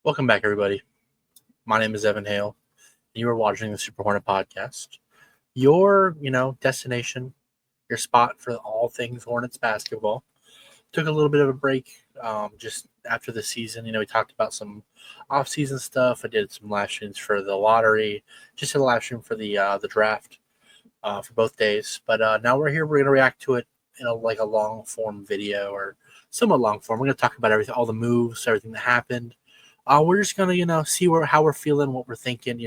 Welcome back, everybody. My name is Evan Hale, and you are watching the Super Hornet podcast. Your, destination, your spot for all things Hornets basketball. Took a little bit of a break just after the season. We talked about some off-season stuff. I did some live streams for the lottery, just did a live stream for the draft for both days. But now we're here. We're going to react to it in a long-form video or somewhat long-form. We're going to talk about everything, all the moves, everything that happened. We're just gonna, see how we're feeling, what we're thinking,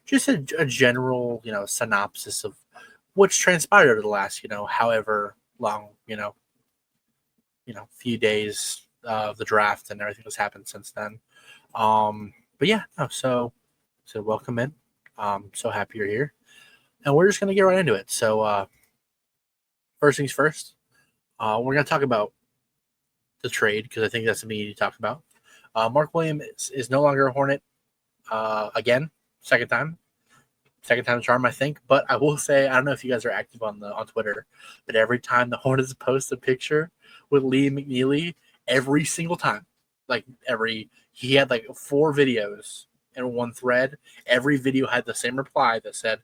just a general, synopsis of what's transpired over the last, however long, few days of the draft and everything that's happened since then. But yeah, no, so welcome in. So happy you're here, and we're just gonna get right into it. So first things first, we're gonna talk about the trade because I think that's something you need to talk about. Mark Williams is no longer a Hornet again, second time charm, I think. But I will say, I don't know if you guys are active on Twitter, but every time the Hornets post a picture with Liam McNeely, every single time, he had 4 videos in one thread. Every video had the same reply that said,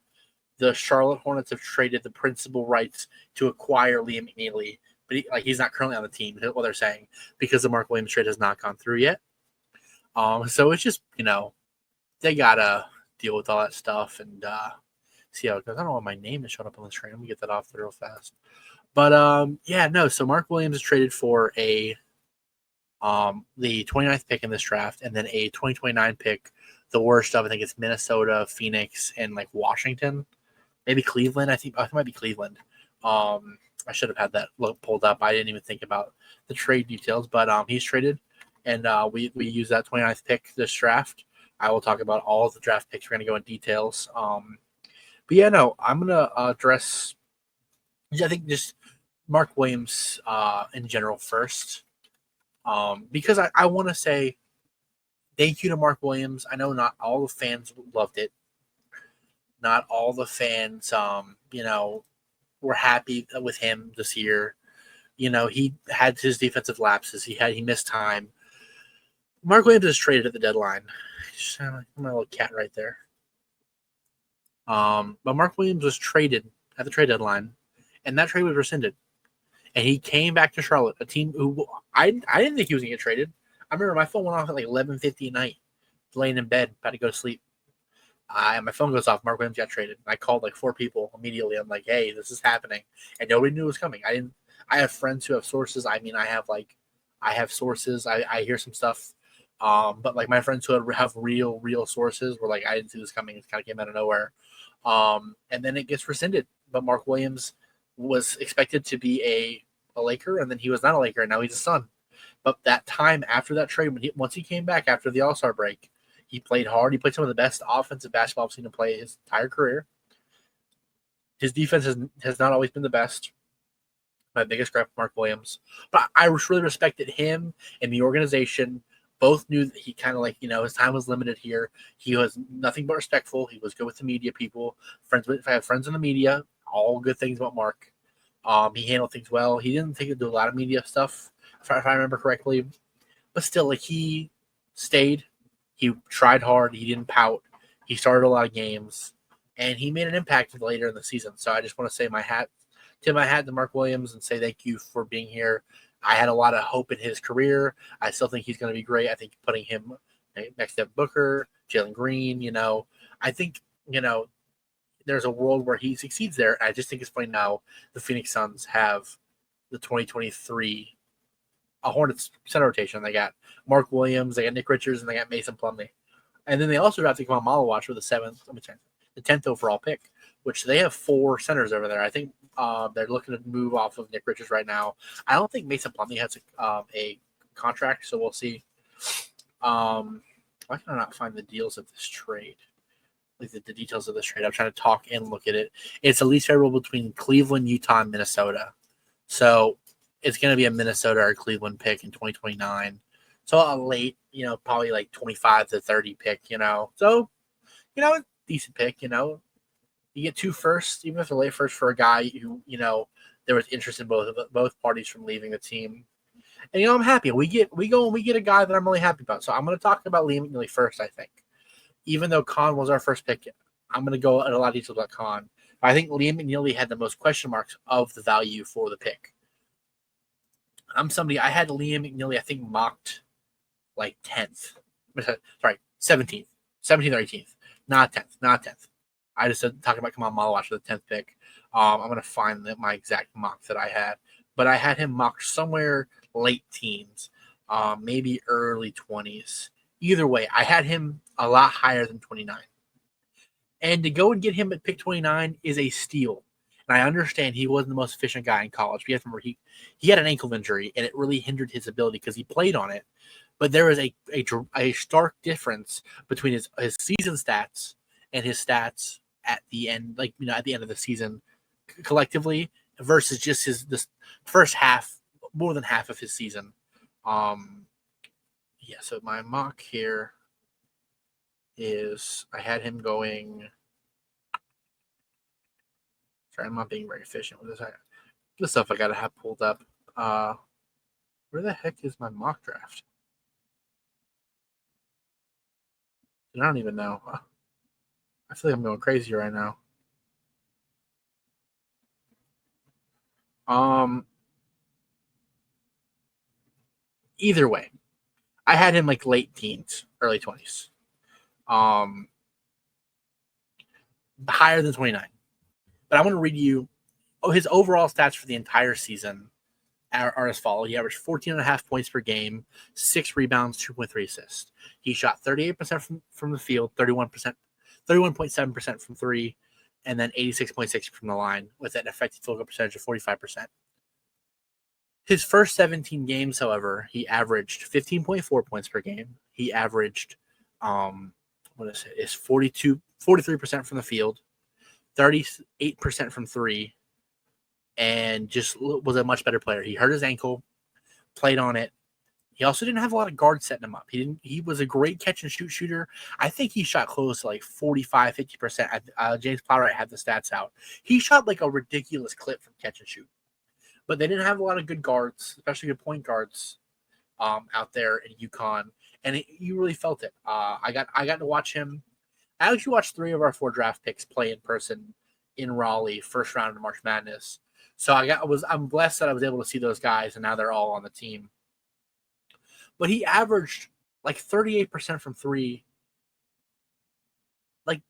"The Charlotte Hornets have traded the principal rights to acquire Liam McNeely." But he's not currently on the team, what they're saying, because the Mark Williams trade has not gone through yet. So it's just, they gotta deal with all that stuff and see how it goes. I don't know why my name is showing up on the screen. Let me get that off there real fast. But so Mark Williams is traded for the 29th pick in this draft, and then a 2029 pick. The worst of, I think it's Minnesota, Phoenix, and Washington, maybe Cleveland. I think it might be Cleveland. I should have had that pulled up. I didn't even think about the trade details, but he's traded. And we use that 29th pick this draft. I will talk about all of the draft picks. We're going to go in details. But yeah, no, I'm going to address, I think, just Mark Williams in general first. Because I want to say thank you to Mark Williams. I know not all the fans loved it. Not all the fans, were happy with him this year. He had his defensive lapses. He missed time. Mark Williams is traded at the deadline. My little cat right there. But Mark Williams was traded at the trade deadline, and that trade was rescinded. And he came back to Charlotte, a team who I didn't think he was going to get traded. I remember my phone went off at 11:50 at night, laying in bed, about to go to sleep. My phone goes off. Mark Williams got traded. I called 4 people immediately. I'm like, "Hey, this is happening," and nobody knew it was coming. I have friends who have sources. I have sources. I hear some stuff. But my friends who have real sources were like, I didn't see this coming. It kind of came out of nowhere. And then it gets rescinded. But Mark Williams was expected to be a Laker, and then he was not a Laker, and now he's a Sun. But that time after that trade, once he came back after the All-Star break, he played hard. He played some of the best offensive basketball I've seen him play his entire career. His defense has not always been the best. My biggest gripe with Mark Williams. But I really respected him and the organization. Both knew that he kind of his time was limited here. He was nothing but respectful. He was good with the media people. If I have friends in the media, all good things about Mark. He handled things well. He didn't think he'd do a lot of media stuff, if I remember correctly. But still, he stayed. He tried hard. He didn't pout. He started a lot of games, and he made an impact later in the season. So I just want to say tip my hat to Mark Williams and say thank you for being here. I had a lot of hope in his career. I still think he's going to be great. I think putting him next to Booker, Jalen Green, I think, there's a world where he succeeds there. I just think it's funny now the Phoenix Suns have the 2023 Hornets center rotation. They got Mark Williams, they got Nick Richards, and they got Mason Plumlee. And then they also drafted Kamal Malawach for the 10th overall pick, which they have 4 centers over there. I think they're looking to move off of Nick Richards right now. I don't think Mason Plumlee has a contract, so we'll see. Why can I not find the deals of this trade? The details of this trade. I'm trying to talk and look at it. It's the least favorable between Cleveland, Utah, and Minnesota. So it's going to be a Minnesota or Cleveland pick in 2029. So a late, probably 25 to 30 pick, So, decent pick, You get 2 firsts, even if they're late first for a guy who, there was interest in both parties from leaving the team. And I'm happy. We go and we get a guy that I'm really happy about. So I'm going to talk about Liam McNeely first. I think, even though Khan was our first pick, I'm going to go in a lot of detail about Khan. I think Liam McNeely had the most question marks of the value for the pick. I had Liam McNeely, I think, mocked like 10th. Sorry, 17th. 17th or 18th. Not 10th. I just said talking about Kamal Malawash for the 10th pick. I'm going to find my exact mock that I had. But I had him mocked somewhere late teens, maybe early 20s. Either way, I had him a lot higher than 29. And to go and get him at pick 29 is a steal. And I understand he wasn't the most efficient guy in college. We have to remember he had an ankle injury, and it really hindered his ability because he played on it. But there is a stark difference between his season stats and his stats at the end, at the end of the season collectively versus just this first half, more than half of his season. So my mock here is I had him going. Sorry, I'm not being very efficient with this. This stuff I gotta have pulled up. Where the heck is my mock draft? I don't even know. I feel like I'm going crazy right now. Either way, I had him like late teens, early 20s. Higher than 29. But I want to read you his overall stats for the entire season are as follows. He averaged 14.5 points per game, 6 rebounds, 2.3 assists. He shot 38% from the field, 31.7% from three, and then 86.6% from the line with an effective field goal percentage of 45%. His first 17 games, however, he averaged 15.4 points per game. He averaged, 43% from the field, 38% from three, and just was a much better player. He hurt his ankle, played on it. He also didn't have a lot of guards setting him up. He was a great catch and shoot shooter. I think he shot close to like 45, 50%. James Plowright had the stats out. He shot like a ridiculous clip from catch and shoot. But they didn't have a lot of good guards, especially good point guards out there in UConn. And you really felt it. I got to watch him. I actually watched 3 of our 4 draft picks play in person in Raleigh, first round of March Madness. So I'm blessed that I was able to see those guys, and now they're all on the team. But he averaged like 38% from three, like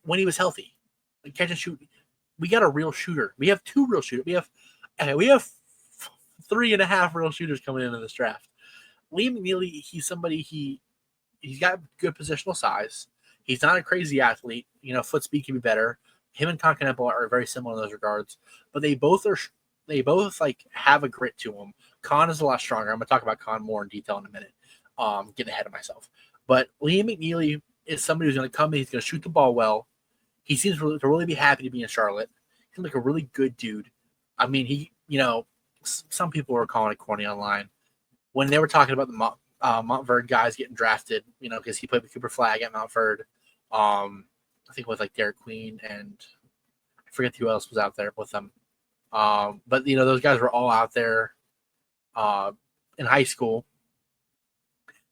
when he was healthy, like catch and shoot. We got a real shooter. We have 2 real shooters. We have 3.5 real shooters coming into this draft. Liam McNeely, he's somebody he's got good positional size. He's not a crazy athlete. Foot speed can be better. Him and Konkanepo are very similar in those regards, but they both like have a grit to them. Khan is a lot stronger. I'm going to talk about Khan more in detail in a minute. Getting ahead of myself. But Liam McNeely is somebody who's going to come in. He's going to shoot the ball well. He seems to really be happy to be in Charlotte. He's like a really good dude. I mean, some people were calling it corny online when they were talking about the Montverde guys getting drafted, because he played with Cooper Flagg at Montverde. I think with like Derek Queen and I forget who else was out there with them. But those guys were all out there in high school.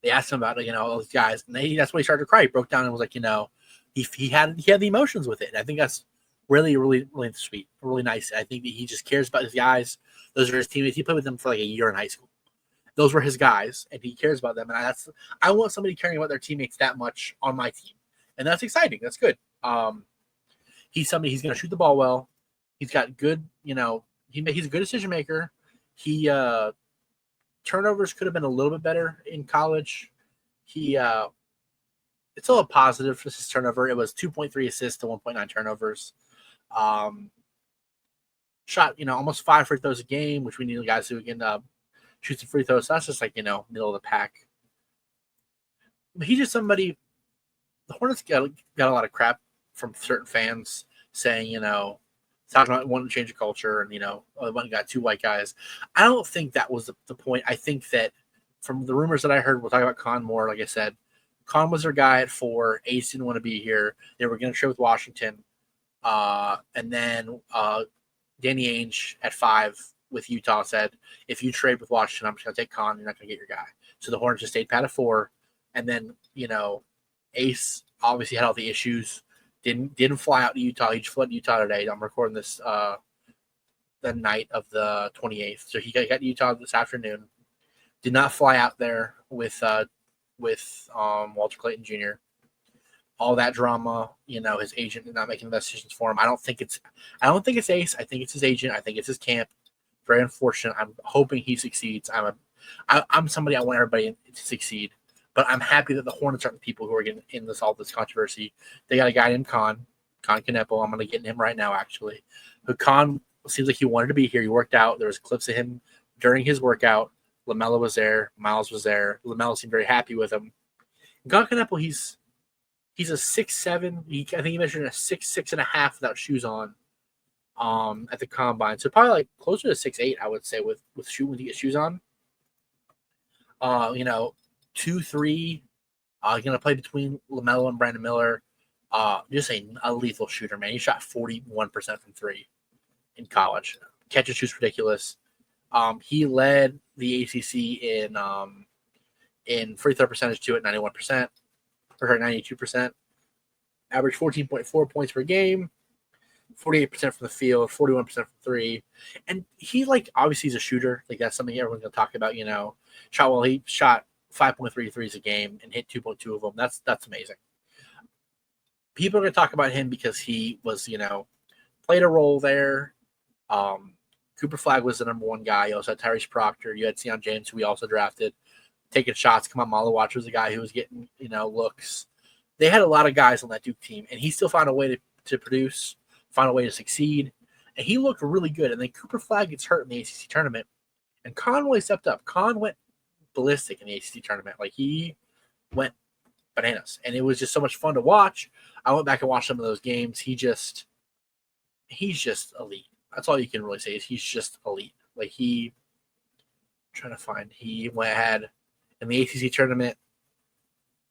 They asked him about all those guys, and that's when he started to cry. He broke down and was like, he had the emotions with it. And I think that's really, really, really sweet, really nice. I think that he just cares about his guys. Those are his teammates. He played with them for like a year in high school. Those were his guys, and he cares about them. And I want somebody caring about their teammates that much on my team, and that's exciting. That's good. He's somebody. He's going to shoot the ball well. He's got good. He's a good decision maker. He turnovers could have been a little bit better in college. It's all a positive for his turnover. It was 2.3 assists to 1.9 turnovers. Shot almost 5 free throws a game, which we need guys who can shoot some free throws. So that's just like middle of the pack. But he's just somebody. The Hornets got a lot of crap from certain fans saying talking about wanting to change the culture and one got 2 white guys. I don't think that was the point. I think that from the rumors that I heard, we'll talk about Con more. Like I said, Con was their guy at 4. Ace didn't want to be here. They were going to trade with Washington, and then Danny Ainge at 5 with Utah said, if you trade with Washington, I'm just going to take Con. You're not going to get your guy. So the Hornets just stayed pat at 4. And then, Ace obviously had all the issues. Didn't fly out to Utah. He just flew to Utah today. I'm recording this the night of the 28th. So he got to Utah this afternoon. Did not fly out there with Walter Clayton Jr. All that drama, his agent did not making the decisions for him. I don't think it's Ace. I think it's his agent. I think it's his camp. Very unfortunate. I'm hoping he succeeds. I'm somebody I want everybody to succeed, but I'm happy that the Hornets aren't the people who are getting in all this controversy. They got a guy named Con Canepo. I'm going to get him right now, actually. But Con seems like he wanted to be here. He worked out. There was clips of him during his workout. LaMelo was there. Miles was there. LaMelo seemed very happy with him. Con Canepo, he's a 6'7". I think he measured a 6'6.5" without shoes on at the combine. So probably like closer to 6'8", I would say, with when he gets shoes on. 2-3. Gonna play between LaMelo and Brandon Miller. Just a lethal shooter, man. He shot 41% from 3 in college. Catch and shoot's ridiculous. He led the ACC in free throw percentage too at 91%. For her 92%, average 14.4 points per game, 48% from the field, 41% from 3. And he obviously he's a shooter. That's something everyone's gonna talk about, He shot 5.3 threes a game and hit 2.2 of them. That's amazing. People are gonna talk about him because he was, played a role there. Cooper Flagg was the number 1 guy. You also had Tyrese Proctor. You had Sion James, who we also drafted, taking shots. Come on, Malawatch was the guy who was getting, looks. They had a lot of guys on that Duke team, and he still found a way to produce, found a way to succeed, and he looked really good. And then Cooper Flagg gets hurt in the ACC tournament, and Conway stepped up. Con went ballistic in the ACC tournament. He went bananas, and it was just so much fun to watch. I went back and watched some of those games. He's just elite. That's all you can really say is he's just elite. He had in the ACC tournament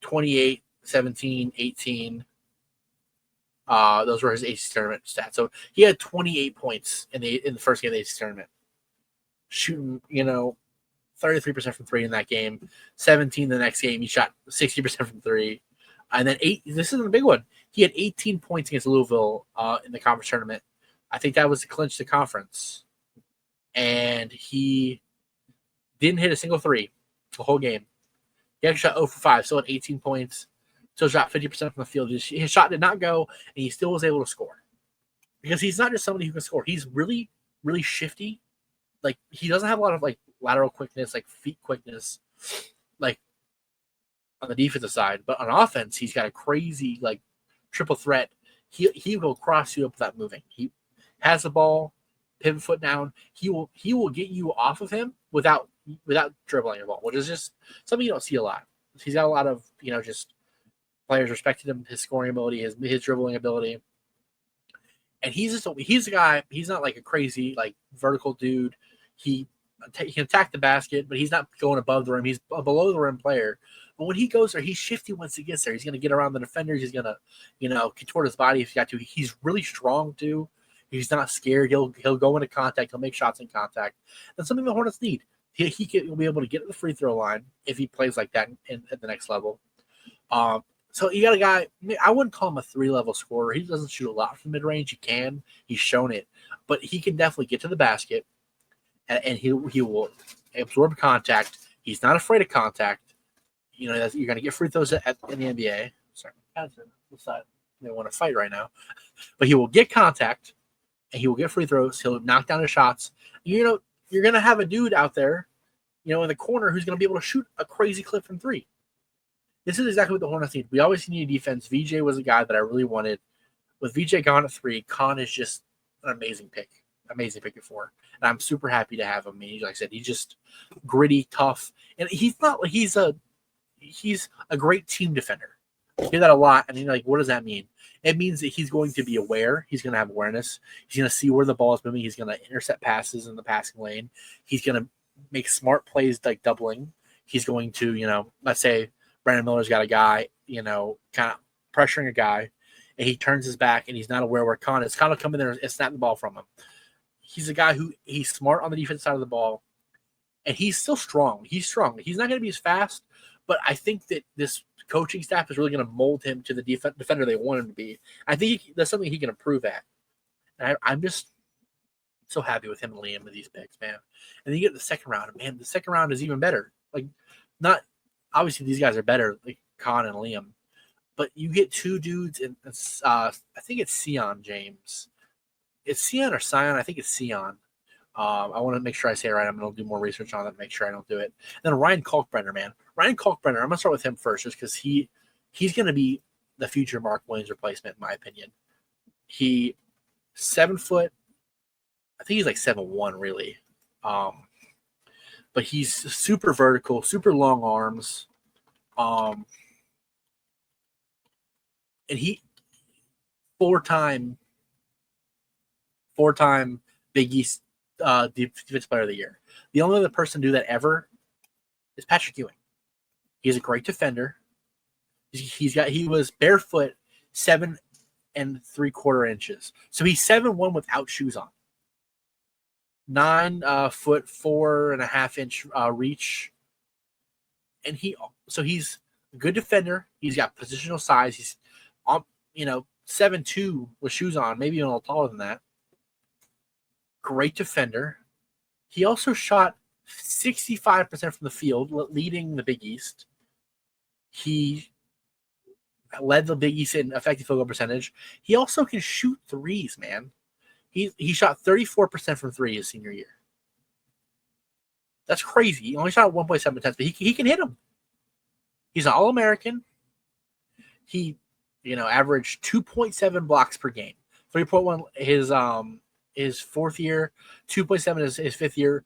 28, 17, 18. Those were his ACC tournament stats. So he had 28 points in the first game of the ACC tournament, shooting 33% from 3 in that game. 17 the next game, he shot 60% from 3, and then 8. This is a big one. He had 18 points against Louisville in the conference tournament. I think that was to clinch the conference, and he didn't hit a single 3 the whole game. He actually shot 0 for 5, still had 18 points, still shot 50% from the field. His shot did not go, and he still was able to score. Because he's not just somebody who can score. He's really, really shifty. He doesn't have a lot of, lateral quickness, feet quickness, on the defensive side. But on offense, he's got a crazy, triple threat. He will cross you up without moving. He has the ball, pivot foot down. He will get you off of him without dribbling the ball, which is just something you don't see a lot. He's got a lot of, just players respected him, his scoring ability, his dribbling ability. And he's a guy, he's not a crazy, vertical dude. He can attack the basket, but he's not going above the rim. He's a below the rim player. But when he goes there, he's shifty once he gets there. He's going to get around the defenders. He's going to, contort his body if he got to. He's really strong, too. He's not scared. He'll go into contact. He'll make shots in contact. That's something the Hornets need. He'll be able to get to the free throw line if he plays like that at the next level. So you got a guy, I wouldn't call him a 3-level scorer. He doesn't shoot a lot from mid-range. He can. He's shown it. But he can definitely get to the basket, and he will absorb contact. He's not afraid of contact. You're going to get free throws in the NBA. Sorry, they want to fight right now. But he will get contact, and he will get free throws. He'll knock down his shots. You're going to have a dude out there, in the corner who's going to be able to shoot a crazy clip from 3. This is exactly what the Hornets need. We always need defense. VJ was a guy that I really wanted. With VJ gone at 3, Con is just an amazing pick. Amazing pick at 4. And I'm super happy to have him. Like I said, he's just gritty, tough. And he's a great team defender. I hear that a lot. And what does that mean? It means that he's going to be aware. He's going to have awareness. He's going to see where the ball is moving. He's going to intercept passes in the passing lane. He's going to make smart plays like doubling. He's going to, let's say Brandon Miller's got a guy, kind of pressuring a guy, and he turns his back and he's not aware where Con is. Con will come in there and snap the ball from him. He's a guy who he's smart on the defense side of the ball, and he's still strong. He's strong. He's not going to be as fast, but I think that this coaching staff is really going to mold him to the defender they want him to be. I think that's something he can improve at. And I'm just so happy with him and Liam with these picks, man. And then you get the second round, and man, the second round is even better. Like, not obviously these guys are better, like Con and Liam, but you get two dudes, and I think it's Sion James. It's Sion or Sion. I think it's Sion. I want to make sure I say it right. I'm going to do more research on it, make sure I don't do it. And then Ryan Kalkbrenner, man. Ryan Kalkbrenner, I'm going to start with him first just because he's going to be the future Mark Williams replacement, in my opinion. He 7 foot. I think he's like 7'1", really. But he's super vertical, super long arms. And he four-time Big East Defensive Player of the Year. The only other person to do that ever is Patrick Ewing. He's a great defender. He was barefoot 7 3/4 inches. So he's 7'1" without shoes on. 9 foot 4.5 inch reach. And he's a good defender. He's got positional size. He's 7'2" with shoes on, maybe even a little taller than that. Great defender. He also shot 65% from the field, leading the Big East. He led the Big East in effective field goal percentage. He also can shoot threes, man. He shot 34% from three his senior year. That's crazy. He only shot 1.7 attempts, but he can hit them. He's an All-American. He, averaged 2.7 blocks per game. 3.1 his fourth year, 2.7 his fifth year.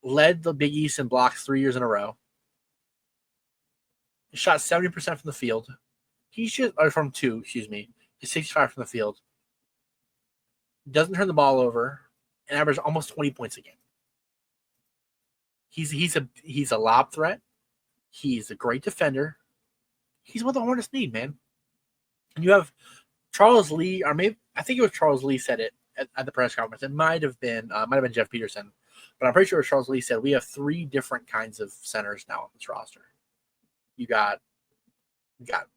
Led the Big East in blocks 3 years in a row. He shot 70% from the field. From two, excuse me. He's 65 from the field. Doesn't turn the ball over and averages almost 20 points a game. He's a lob threat. He's a great defender. He's what the Hornets need, man. And you have Charles Lee, or maybe I think it was Charles Lee said it at the press conference. It might have been Jeff Peterson, but I'm pretty sure Charles Lee said we have 3 different kinds of centers now on this roster. You got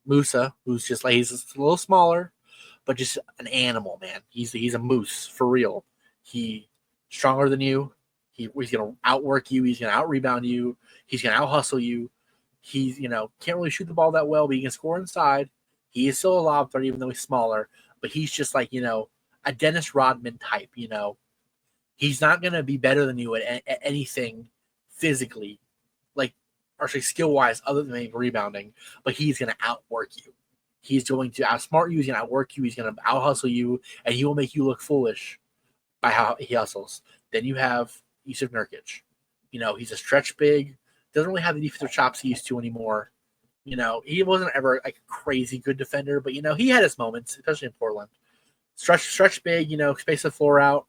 Musa, who's just like he's a little smaller, but just an animal, man. He's a moose for real. He's stronger than you. He's gonna outwork you. He's gonna out rebound you. He's gonna out hustle you. He's can't really shoot the ball that well, but he can score inside. He is still a lob threat, even though he's smaller. But he's just like a Dennis Rodman type. He's not gonna be better than you at anything physically, or skill wise, other than maybe rebounding. But he's gonna outwork you. He's going to outsmart you. He's gonna outwork you. He's gonna out hustle you, and he will make you look foolish by how he hustles. Then you have Yusuf Nurkic. He's a stretch big. Doesn't really have the defensive chops he used to anymore. He wasn't ever like a crazy good defender, but he had his moments, especially in Portland. Stretch big, space the floor out.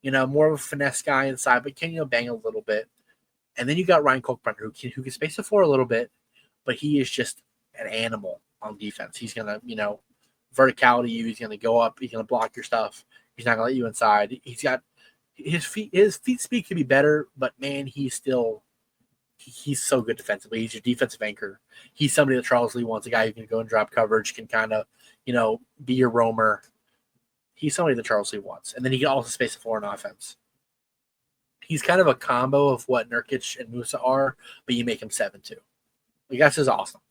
More of a finesse guy inside, but can bang a little bit. And then you got Ryan Kalkbrenner, who can space the floor a little bit, but he is just an animal on defense. He's gonna verticality you. He's gonna go up. He's gonna block your stuff. He's not gonna let you inside. He's got his feet. His feet speed could be better, but man, he's so good defensively. He's your defensive anchor. He's somebody that Charles Lee wants, a guy who can go and drop coverage, can kind of, be your roamer. He's somebody that Charles Lee wants. And then he can also space the floor in offense. He's kind of a combo of what Nurkic and Musa are, but you make him 7'2". Like, that's just awesome.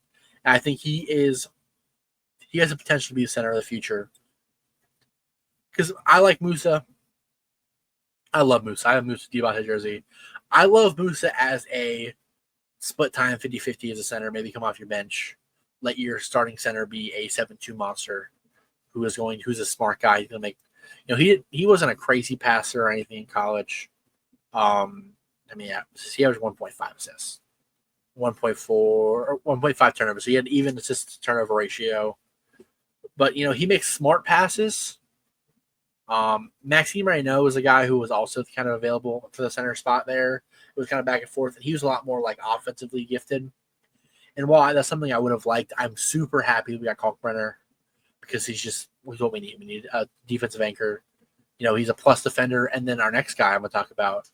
And I think he has the potential to be the center of the future. Because I like Musa. I love Musa. I have Musa Diabate jersey. I love Musa as a split time 50-50 as a center, maybe come off your bench. Let your starting center be a 7'2" monster who's a smart guy. He's gonna make he wasn't a crazy passer or anything in college. He averaged 1.5 assists, 1.4 or 1.5 turnovers. So he had even assist to turnover ratio. But he makes smart passes. Maxime Reynaud was a guy who was also kind of available for the center spot there. It was kind of back and forth, and he was a lot more like offensively gifted. And while that's something I would have liked, I'm super happy we got Kalkbrenner because he's what we need. We need a defensive anchor. He's a plus defender. And then our next guy I'm going to talk about,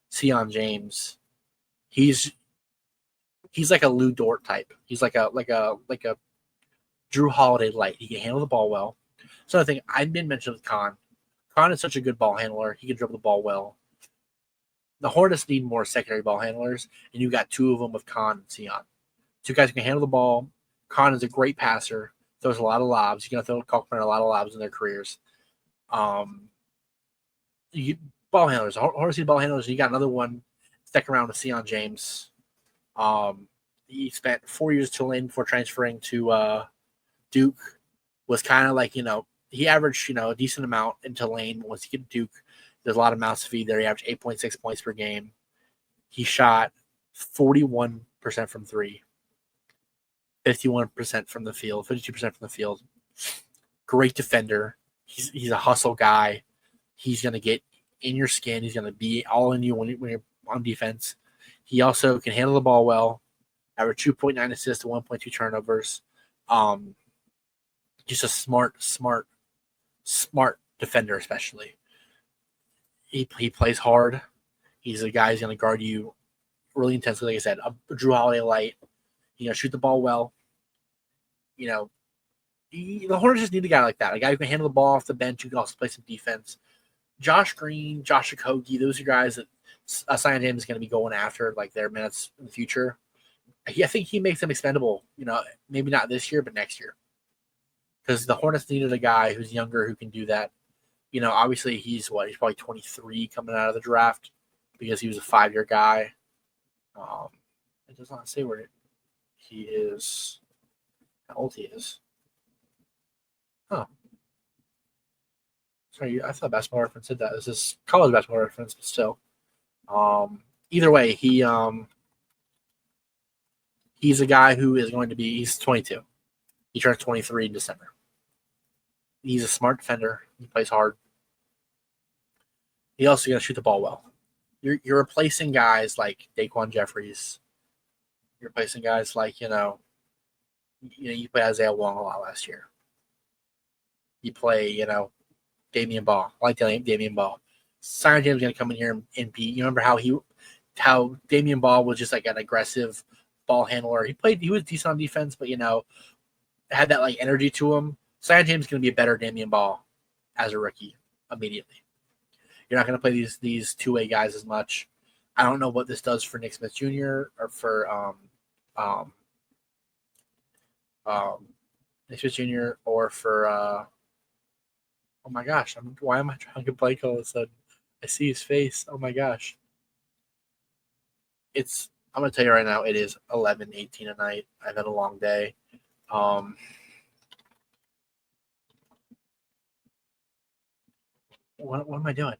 Sion James. He's like a Lou Dort type. He's like a Drew Holiday light. He can handle the ball well. So I think I didn't mention with Khan. Khan is such a good ball handler. He can dribble the ball well. The Hornets need more secondary ball handlers, and you got two of them with Khan and Sion. Two guys who can handle the ball. Khan is a great passer. Throws a lot of lobs. You're going to throw a lot of lobs in their careers. Ball handlers. Hornets need ball handlers. You got another one second round with Sion James. He spent 4 years at Tulane before transferring to Duke. Was kind of like, he averaged, a decent amount in Tulane. Once he get to Duke, there's a lot of mouths to feed there. He averaged 8.6 points per game. He shot 41% from three, 51% from the field, 52% from the field. Great defender. He's a hustle guy. He's going to get in your skin. He's going to be all in you when you're on defense. He also can handle the ball well. Average 2.9 assists to 1.2 turnovers. Just a smart defender, especially. He plays hard. He's a guy who's going to guard you really intensely. Like I said, a Drew Holiday light. Shoot the ball well. The Hornets just need a guy like that. A guy who can handle the ball off the bench, who can also play some defense. Josh Green, Josh Okogie, those are guys that Sion James is going to be going after, like their minutes in the future. I think he makes them expendable. Maybe not this year, but next year. Because the Hornets needed a guy who's younger who can do that. Obviously he's probably 23 coming out of the draft because he was a 5-year guy. It does not say where he is, how old he is. Huh. Sorry, I thought Basketball Reference said that. This is college Basketball Reference, but still. Either way, he's a guy who is going to be, he's 22. He turns 23 in December. He's a smart defender. He plays hard. He also going to shoot the ball well. You're replacing guys like Daquan Jeffries. You're replacing guys like, you play Isaiah Wong a lot last year. You play, Damian Ball. I like Damian Ball. Sion James is going to come in here and be, you remember how Damian Ball was just like an aggressive ball handler. He was decent on defense, but, had that like energy to him. Sion James is going to be a better Damian Ball as a rookie immediately. You're not going to play these two-way guys as much. I don't know what this does for Nick Smith Jr. or for Nick Smith Jr. or for oh my gosh, why am I trying to blank all of a sudden? I see his face. Oh my gosh. I'm going to tell you right now, it is 11:18 at night. I've had a long day. What am I doing?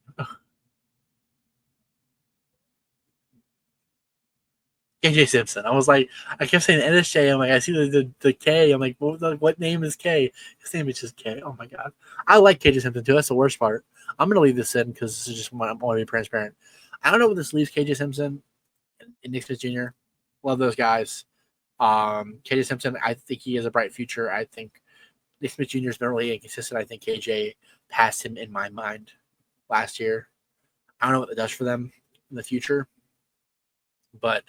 KJ Simpson. I kept saying NSJ. I'm like, I see the K. I'm like, what name is K? His name is just K. Oh my god. I like KJ Simpson too. That's the worst part. I'm gonna leave this in because this is just I want to be transparent. I don't know what this leaves KJ Simpson and Nick Smith Jr. Love those guys. KJ Simpson, I think he has a bright future. I think Nick Smith Jr. has been really inconsistent. I think KJ passed him in my mind last year. I don't know what it does for them in the future, but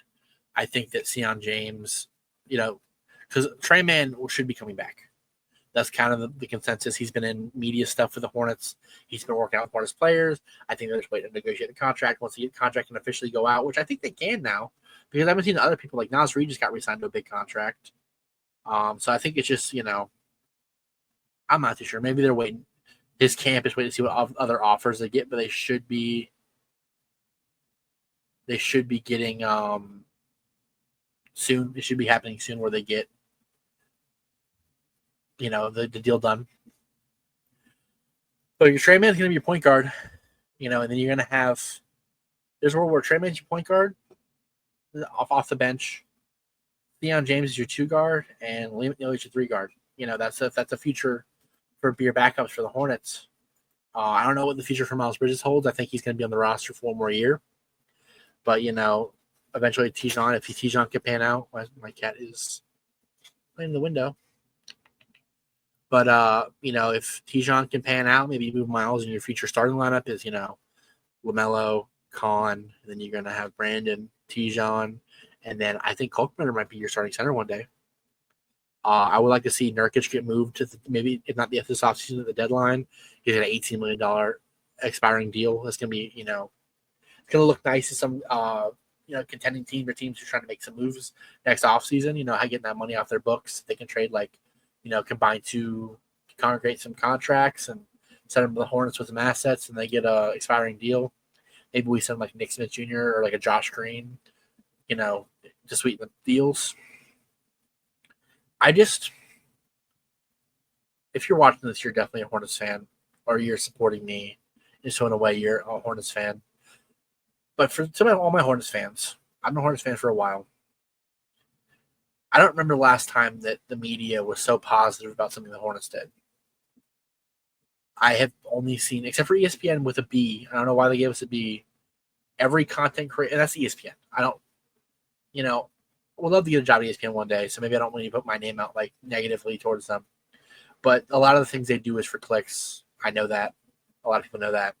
I think that Sion James, because Trey Mann should be coming back. That's kind of the consensus. He's been in media stuff with the Hornets. He's been working out with Hornets players. I think they're just waiting to negotiate the contract. Once the contract can officially go out, which I think they can now, because I've been seeing other people like Nas Reed just got re-signed to a big contract. So I think it's just, I'm not too sure. Maybe they're waiting. His camp is waiting to see what other offers they get, but they should be getting soon. It should be happening soon where they get, the deal done. But your Trey Man's going to be your point guard, and then you're going to have, there's a world where Trey Man's your point guard off the bench. Sion James is your 2 guard, and Liam McNeely is your 3 guard. That's a future for your backups for the Hornets. I don't know what the future for Miles Bridges holds. I think he's going to be on the roster for 1 more year. But, eventually Tijon, if Tijon can pan out, my cat is playing in the window. But if Tijon can pan out, maybe you move Miles in your future starting lineup is, LaMelo, Con, and then you're gonna have Brandon, Tijon, and then I think Kalkbrenner might be your starting center one day. I would like to see Nurkic get moved to maybe, if not this offseason, at the deadline. He's got an $18 million expiring deal. That's going to be, it's going to look nice to some, contending team or teams who are trying to make some moves next offseason. How getting that money off their books. They can trade, combine to congregate some contracts and send them to the Hornets with some assets, and they get a expiring deal. Maybe we send Nick Smith Jr. or a Josh Green, to sweeten the deals. If you're watching this, you're definitely a Hornets fan, or you're supporting me. And so in a way, you're a Hornets fan. But for all my Hornets fans, I've been a Hornets fan for a while. I don't remember the last time that the media was so positive about something the Hornets did. I have only seen, except for ESPN with a B, I don't know why they gave us a B, every content creator, and that's ESPN. I don't, would love to get a job at ESPN one day, so maybe I don't want to put my name out negatively towards them. But a lot of the things they do is for clicks. I know that. A lot of people know that.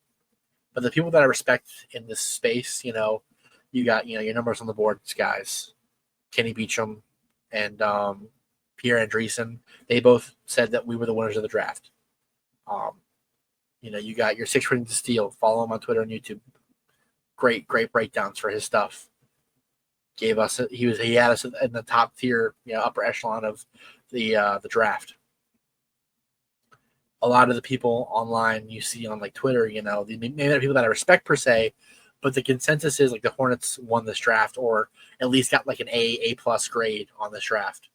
But the people that I respect in this space, you got, your numbers on the board, guys. Kenny Beecham and Pierre Andreessen. They both said that we were the winners of the draft. You got your 6 Rings to Steal. Follow him on Twitter and YouTube. Great breakdowns for his stuff. He had us in the top tier, upper echelon of the draft. A lot of the people online you see on Twitter, maybe not people that I respect per se, but the consensus is the Hornets won this draft, or at least got an A+ grade on this draft,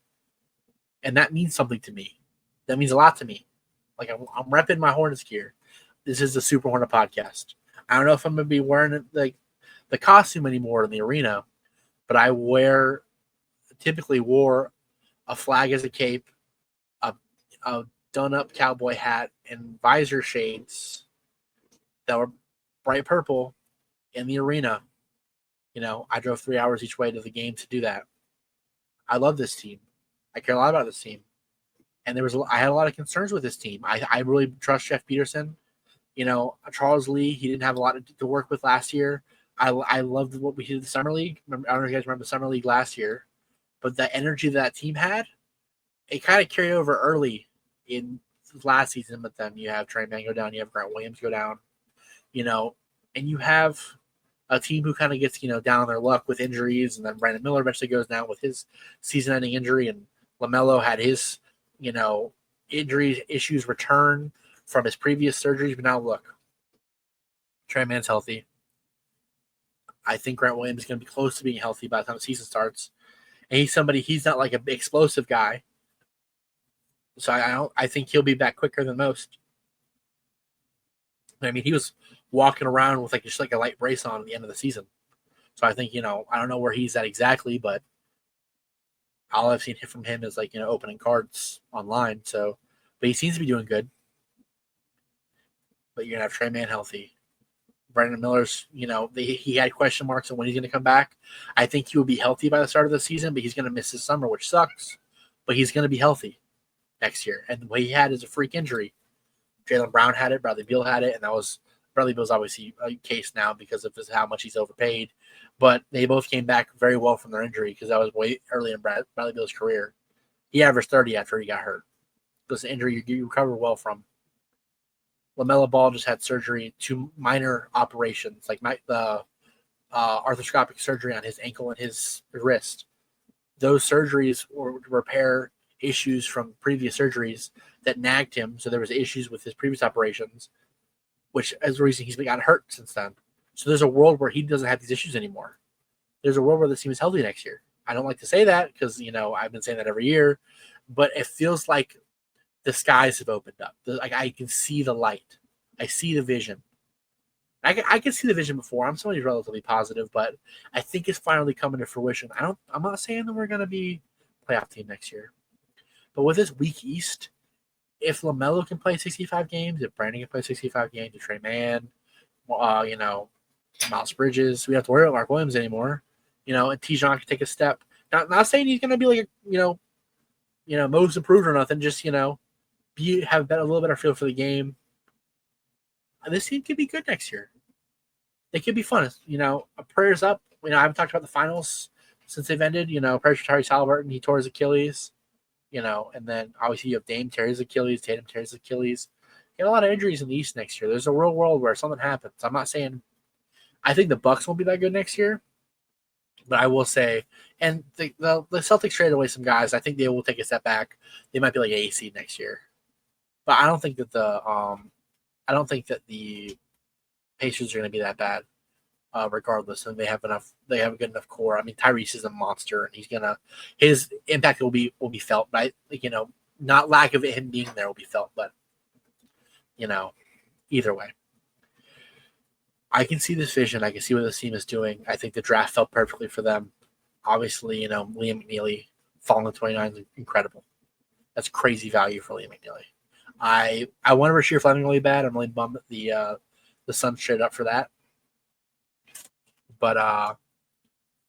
and that means something to me. That means a lot to me. I'm repping my Hornets gear. This is the Super Hornet podcast. I don't know if I'm gonna be wearing the costume anymore in the arena. But I typically wore a flag as a cape, a done-up cowboy hat, and visor shades that were bright purple in the arena. I drove 3 hours each way to the game to do that. I love this team. I care a lot about this team. And I had a lot of concerns with this team. I really trust Jeff Peterson. Charles Lee, he didn't have a lot to work with last year. I loved what we did in the Summer League. I don't know if you guys remember the Summer League last year, but the energy that team had, it kind of carried over early in last season. But then you have Trey Mann go down, you have Grant Williams go down, and you have a team who kind of gets, down on their luck with injuries, and then Brandon Miller eventually goes down with his season-ending injury, and LaMelo had his, injury issues return from his previous surgeries. But now look, Trey Mann's healthy. I think Grant Williams is going to be close to being healthy by the time the season starts. And he's not like a big explosive guy. So I think he'll be back quicker than most. I mean, he was walking around with just a light brace on at the end of the season. So I think, I don't know where he's at exactly, but all I've seen from him is opening cards online. So, but he seems to be doing good. But you're going to have Trey Mann healthy. Brandon Miller's, he had question marks on when he's going to come back. I think he will be healthy by the start of the season, but he's going to miss his summer, which sucks. But he's going to be healthy next year. And what he had is a freak injury. Jaylen Brown had it, Bradley Beal had it, and Bradley Beal's obviously a case now because of how much he's overpaid. But they both came back very well from their injury because that was way early in Bradley Beal's career. He averaged 30 after he got hurt. It was an injury you recover well from. LaMelo Ball just had surgery, 2 minor operations, the arthroscopic surgery on his ankle and his wrist. Those surgeries were to repair issues from previous surgeries that nagged him. So there was issues with his previous operations, which is the reason he's gotten hurt since then. So there's a world where he doesn't have these issues anymore. There's a world where this team is healthy next year. I don't like to say that because, I've been saying that every year, but it feels like the skies have opened up. I can see the light. I see the vision. I can see the vision before. I'm somebody relatively positive, but I think it's finally coming to fruition. I'm not saying that we're going to be a playoff team next year, but with this weak East, if LaMelo can play 65 games, if Brandon can play 65 games, if Trey Mann, Miles Bridges, we don't have to worry about Mark Williams anymore. And Tijon can take a step. Not saying he's going to be most improved or nothing. Just have a little better feel for the game. This team could be good next year. They could be fun. Prayers up. I haven't talked about the finals since they've ended. Prayers for Tyrese Halliburton. He tore his Achilles. And then obviously you have Dame tears Achilles, Tatum tears Achilles. You have a lot of injuries in the East next year. There's a real world where something happens. I'm not saying I think the Bucks won't be that good next year, but I will say, and the Celtics traded away some guys. I think they will take a step back. They might be like AC next year, but I don't think that the Pacers are going to be that bad. Regardless, and they have a good enough core. I mean, Tyrese is a monster, and his impact will be felt. But not lack of him being there will be felt. But either way, I can see this vision. I can see what this team is doing. I think the draft felt perfectly for them. Obviously, Liam McNeely falling to 29 is incredible. That's crazy value for Liam McNeely. I want Rasheer Fleming really bad. I'm really bummed that the Suns traded up for that. But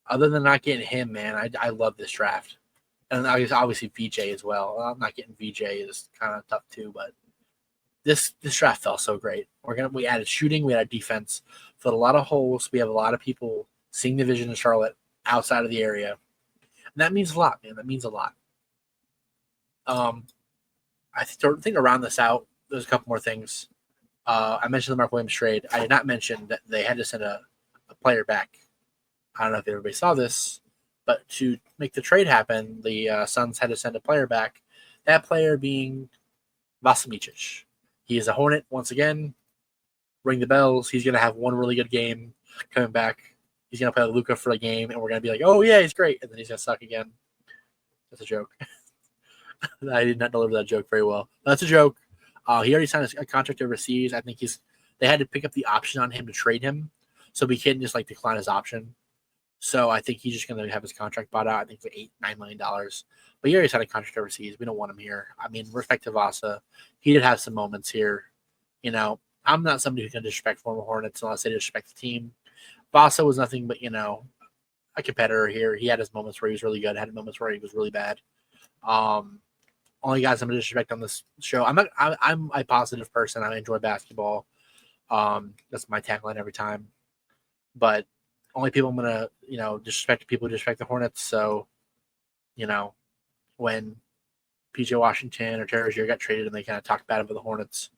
other than not getting him, man, I love this draft. And obviously VJ as well. Not getting VJ is kind of tough too, but this draft felt so great. We added shooting, we added defense, filled a lot of holes. We have a lot of people seeing the vision in Charlotte outside of the area. And that means a lot, man. That means a lot. I think to round this out, there's a couple more things. I mentioned the Mark Williams trade. I did not mention that they had to send a player back. I don't know if everybody saw this, but to make the trade happen, the Suns had to send a player back. That player being Vasilije Micić. He is a Hornet once again. Ring the bells. He's going to have one really good game coming back. He's going to play Luka for a game, and we're going to be like, oh, yeah, he's great. And then he's going to suck again. That's a joke. I did not deliver that joke very well. That's a joke. He already signed a contract overseas. I think they had to pick up the option on him to trade him. So we couldn't just decline his option. So I think he's just going to have his contract bought out. I think for $8-9 million. But he already signed a contract overseas. We don't want him here. I mean, respect to Vasa. He did have some moments here. I'm not somebody who can disrespect former Hornets unless they disrespect the team. Vasa was nothing but a competitor here. He had his moments where he was really good. Had moments where he was really bad. Only guys I'm going to disrespect on this show. I'm a positive person. I enjoy basketball. That's my tagline every time. But only people I'm going to, disrespect people who disrespect the Hornets. So, when PJ Washington or Terry Rozier got traded and they kind of talked bad about the Hornets,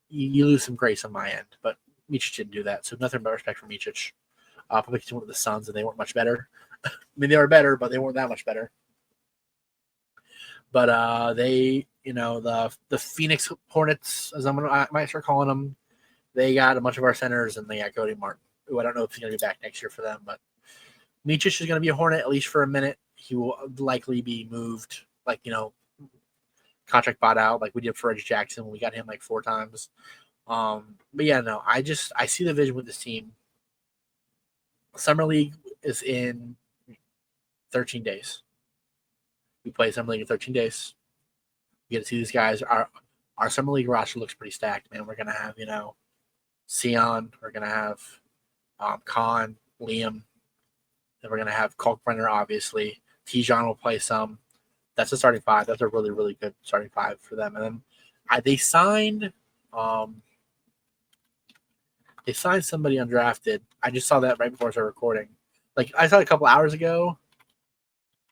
you lose some grace on my end. But Micić didn't do that. So nothing but respect for Micić. Probably because he went with the Suns and they weren't much better. I mean, they were better, but they weren't that much better. But they, the Phoenix Hornets, as I might start calling them, they got a bunch of our centers and they got Cody Martin, who I don't know if he's going to be back next year for them. But Micić is going to be a Hornet at least for a minute. He will likely be moved, contract bought out like we did for Reggie Jackson when we got him 4 times. But yeah, no, I see the vision with this team. Summer League is in 13 days. We play Summer League in 13 days. We get to see these guys. Our Summer League roster looks pretty stacked, man. We're going to have, Sion. We're going to have Khan, Liam. Then we're going to have Kalkbrenner, obviously. Tijon will play some. That's a starting 5. That's a really, really good starting 5 for them. And then they signed somebody undrafted. I just saw that right before I started recording. I saw it a couple hours ago,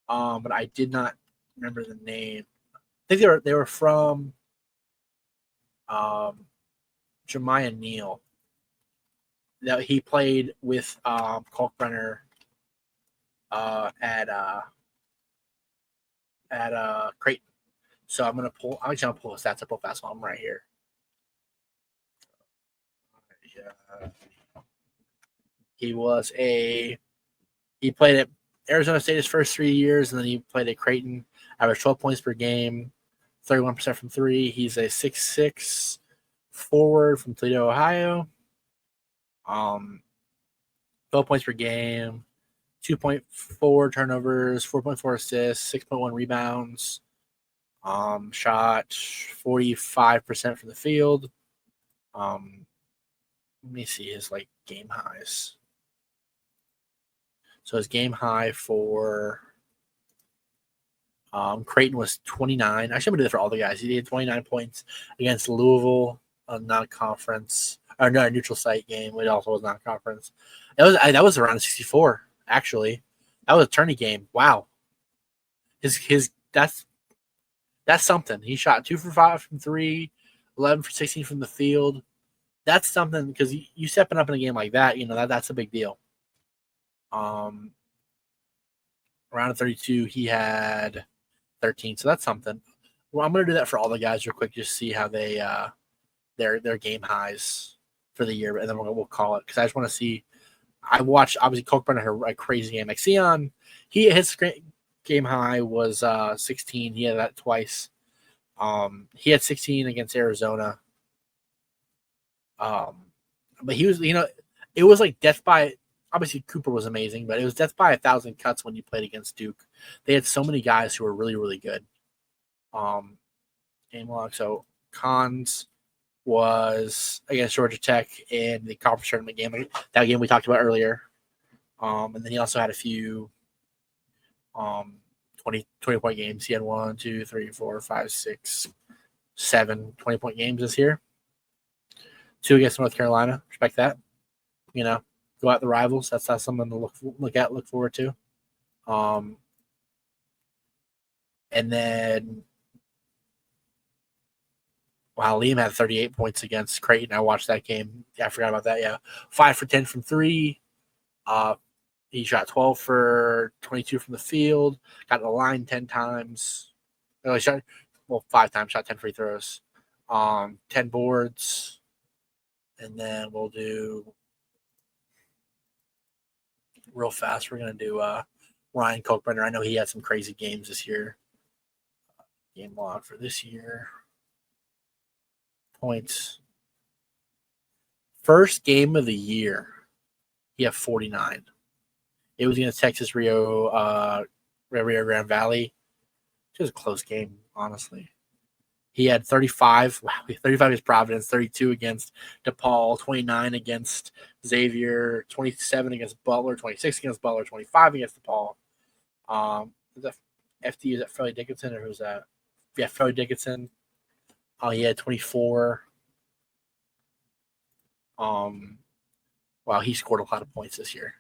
but I did not remember the name. I think they were from Jemiah Neal. That he played with Kalkbrenner at Creighton. So I'm gonna pull his stats up real fast while I'm right here. Yeah. He played at Arizona State his first 3 years, and then he played at Creighton. Averaged 12 points per game, 31% from 3. He's a 6'6" forward from Toledo, Ohio. 12 points per game, 2.4 turnovers, 4.4 assists, 6.1 rebounds. Shot 45% from the field. Let me see his game highs. So his game high for Creighton was 29. Actually, I'm gonna do that for all the guys. He had 29 points against Louisville, a non-conference or no, a neutral site game. It also was non-conference. That was around 64. Actually, that was a tourney game. Wow, his that's something. He shot 2 for 5 from three, 11 for 16 from the field. That's something because you stepping up in a game like that, that's a big deal. Around 32, he had 13, so that's something. Well, I'm gonna do that for all the guys real quick, just see how they their game highs for the year, and then we'll call it because I just want to see. I watched obviously Kalkbrenner had a crazy game. Like Sion, his game high was 16. He had that twice. He had 16 against Arizona. But he was, it was like death by. Obviously, Cooper was amazing, but it was death by 1,000 cuts when you played against Duke. They had so many guys who were really, really good. Game log. So Cons was against Georgia Tech in the conference tournament game. That game we talked about earlier. And then he also had a few 20-point games. He had 1, 2, 3, 4, 5, 6, 7 20-point games this year. 2 against North Carolina. Respect that. Go out the rivals. That's something to look forward to. And then, wow, Liam had 38 points against Creighton. I watched that game. Yeah, I forgot about that. Yeah, 5 for 10 from 3. He shot 12 for 22 from the field. Got the line 10 times. He shot 5 times. Shot 10 free throws. 10 boards. And then we'll do real fast. We're going to do Ryan Kalkbrenner. I know he had some crazy games this year. Game log for this year. Points. First game of the year, he had 49. It was against Texas Rio Grande Valley. It was a close game, honestly. He had 35. Wow, 35 against Providence, 32 against DePaul, 29 against Xavier, 27 against Butler, 26 against Butler, 25 against DePaul. Is that FD? Is that Fairleigh Dickinson or who's that? Yeah, Fairleigh Dickinson. He had 24. Wow, he scored a lot of points this year.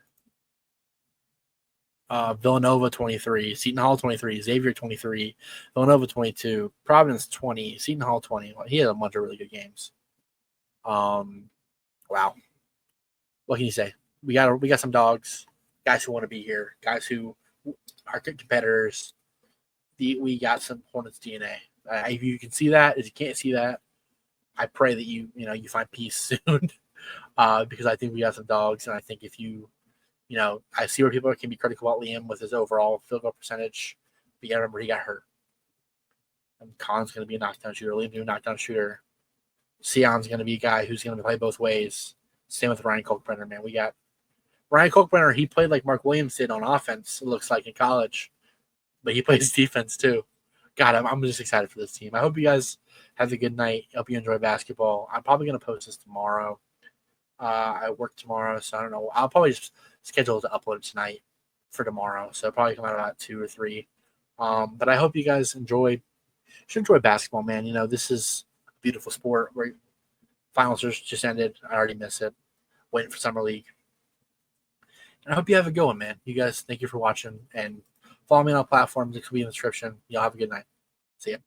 Villanova 23, Seton Hall 23, Xavier 23, Villanova 22, Providence 20, Seton Hall 20. Well, he had a bunch of really good games. Wow. What can you say? We got some dogs, guys who want to be here, guys who are good competitors. We got some Hornets DNA. If you can see that, if you can't see that, I pray that you find peace soon. Because I think we got some dogs, and I think if you I see where people can be critical about Liam with his overall field goal percentage, but you gotta remember he got hurt. And Khan's going to be a knockdown shooter. Liam's going to be a knockdown shooter. Sion's going to be a guy who's going to play both ways. Same with Ryan Kalkbrenner, man. We got Ryan Kalkbrenner. He played like Mark Williams did on offense, it looks like, in college. But he plays defense, too. God, I'm just excited for this team. I hope you guys have a good night. I hope you enjoy basketball. I'm probably going to post this tomorrow. I work tomorrow, so I don't know. I'll probably just schedule to upload tonight for tomorrow. So it'll probably come out about 2 or 3. But I hope you guys should enjoy basketball, man. This is a beautiful sport where finals just ended. I already miss it. Waiting for summer league. And I hope you have a good one, man. You guys, thank you for watching, and follow me on all platforms. It will be in the description. Y'all have a good night. See ya.